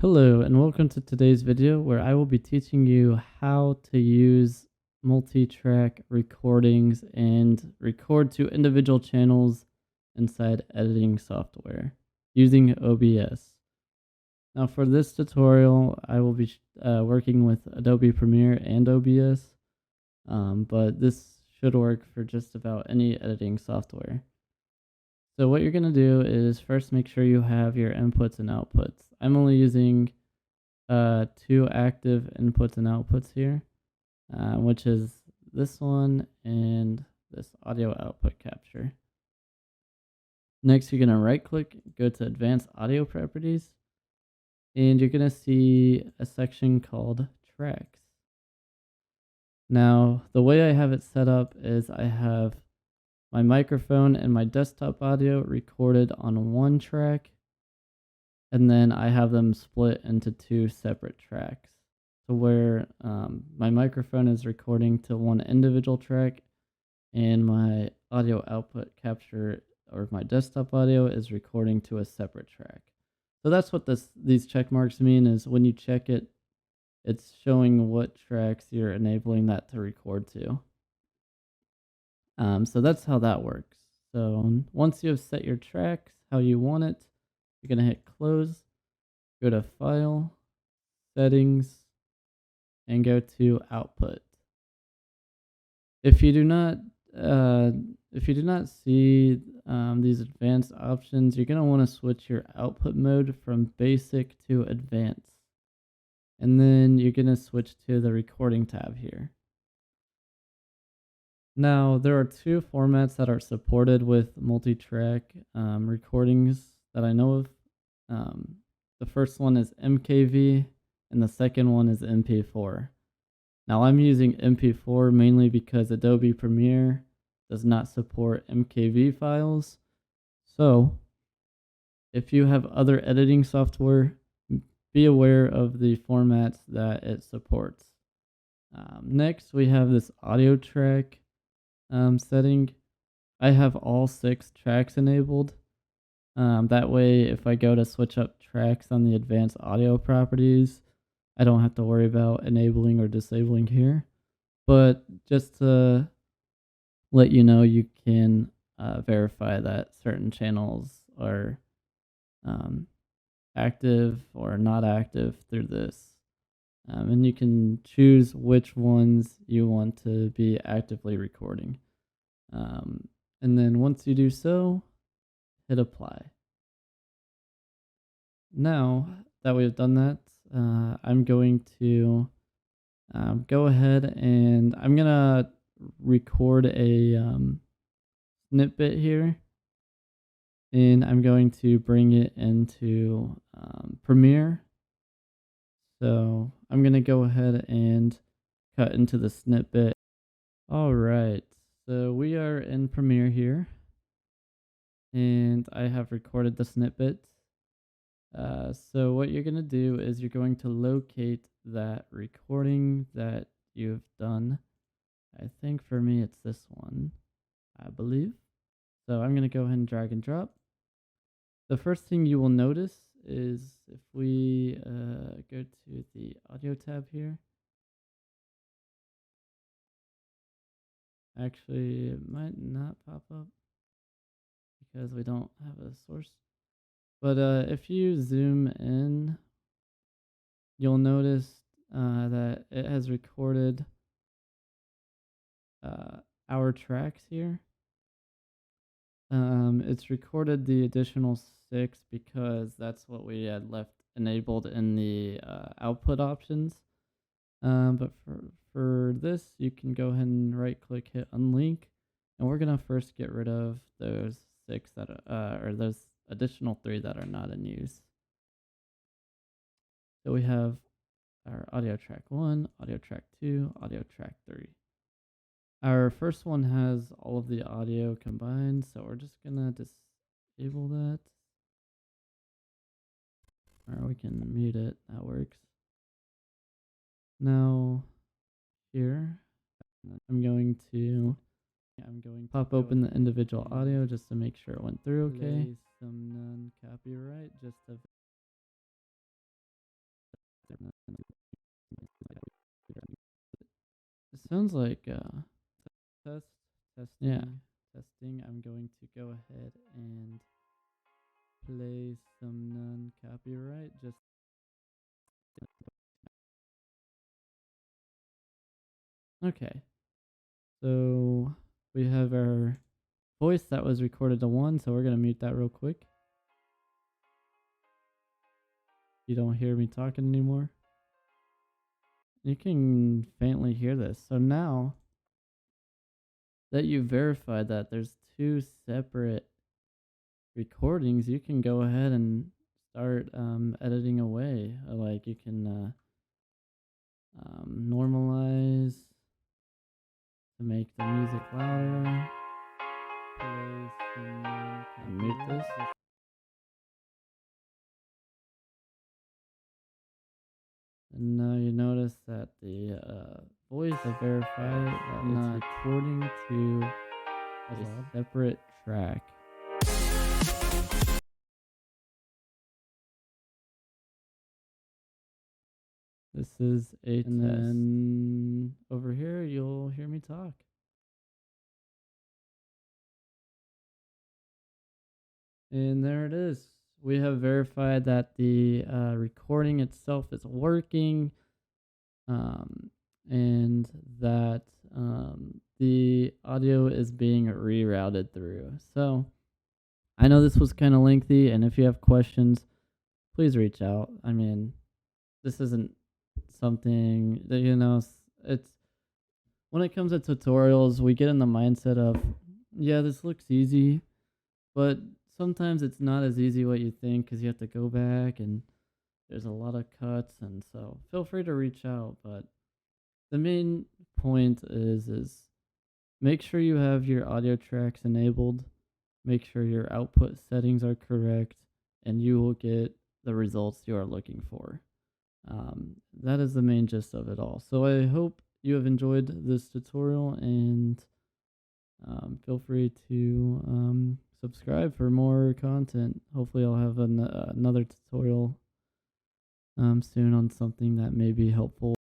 Hello and welcome to today's video where I will be teaching you how to use multi-track recordings and record to individual channels inside editing software using OBS. Now for this tutorial I will be working with Adobe Premiere and OBS, but this should work for just about any editing software. So what you're going to do is first make sure you have your inputs and outputs. I'm only using two active inputs and outputs here, which is this one and this audio output capture. Next, you're going to right click, go to advanced audio properties, and you're going to see a section called tracks. Now, the way I have it set up is I have my microphone and my desktop audio recorded on one track, and then I have them split into two separate tracks. So where my microphone is recording to one individual track, and my audio output capture or my desktop audio is recording to a separate track. So that's what these check marks mean, is when you check it, it's showing what tracks you're enabling that to record to. So that's how that works. So once you have set your tracks how you want it, you're going to hit close, go to File, Settings, and go to Output. If you do not see these advanced options, you're going to want to switch your output mode from basic to advanced. And then you're going to switch to the recording tab here. Now, there are two formats that are supported with multi-track recordings that I know of. The first one is MKV, and the second one is MP4. Now, I'm using MP4 mainly because Adobe Premiere does not support MKV files. So, if you have other editing software, be aware of the formats that it supports. Next, we have this audio track setting. I have all 6 tracks enabled. That way, if I go to switch up tracks on the advanced audio properties, I don't have to worry about enabling or disabling here. But just to let you know, you can verify that certain channels are active or not active through this. And you can choose which ones you want to be actively recording. And then once you do so, hit apply. Now that we've done that, I'm going to go ahead and I'm going to record a snippet here. And I'm going to bring it into Premiere. So I'm going to go ahead and cut into the snippet. All right, so we are in Premiere here, and I have recorded the snippet. So what you're going to do is you're going to locate that recording that you've done. I think for me it's this one, I believe. So I'm going to go ahead and drag and drop. The first thing you will notice is if we go to the audio tab here. Actually, it might not pop up because we don't have a source. But if you zoom in, you'll notice that it has recorded our tracks here. It's recorded the additional 6 because that's what we had left enabled in the output options. But for this, you can go ahead and right click, hit unlink, and we're gonna first get rid of those 6 that or those additional 3 that are not in use. So we have our audio track 1, audio track 2, audio track 3. Our first one has all of the audio combined, so we're just gonna disable that. Or we can mute it, that works. Now, here, I'm going to pop open the individual audio just to make sure it went through okay. Some non-copyright just to sounds like test testing. Yeah, testing. I'm going to go ahead and play some non-copyright. Just okay. So we have our voice that was recorded to 1, so we're gonna mute that real quick. You don't hear me talking anymore. You can faintly hear this. So now that you verified that there's 2 separate recordings, you can go ahead and start editing away. Like you can normalize to make the music louder. Play some mute this. And now you notice that the voice I verified that it's recording to a separate track. This is a test. And then over here, you'll hear me talk. And there it is. We have verified that the recording itself is working, and that the audio is being rerouted through. So I know this was kind of lengthy, and if you have questions, please reach out. I mean, this isn't something that, it's when it comes to tutorials, we get in the mindset of, yeah, this looks easy, but sometimes it's not as easy what you think because you have to go back and there's a lot of cuts, and so feel free to reach out. But the main point is make sure you have your audio tracks enabled, make sure your output settings are correct, and you will get the results you are looking for. That is the main gist of it all. So I hope you have enjoyed this tutorial, and feel free to subscribe for more content. Hopefully I'll have another tutorial soon on something that may be helpful.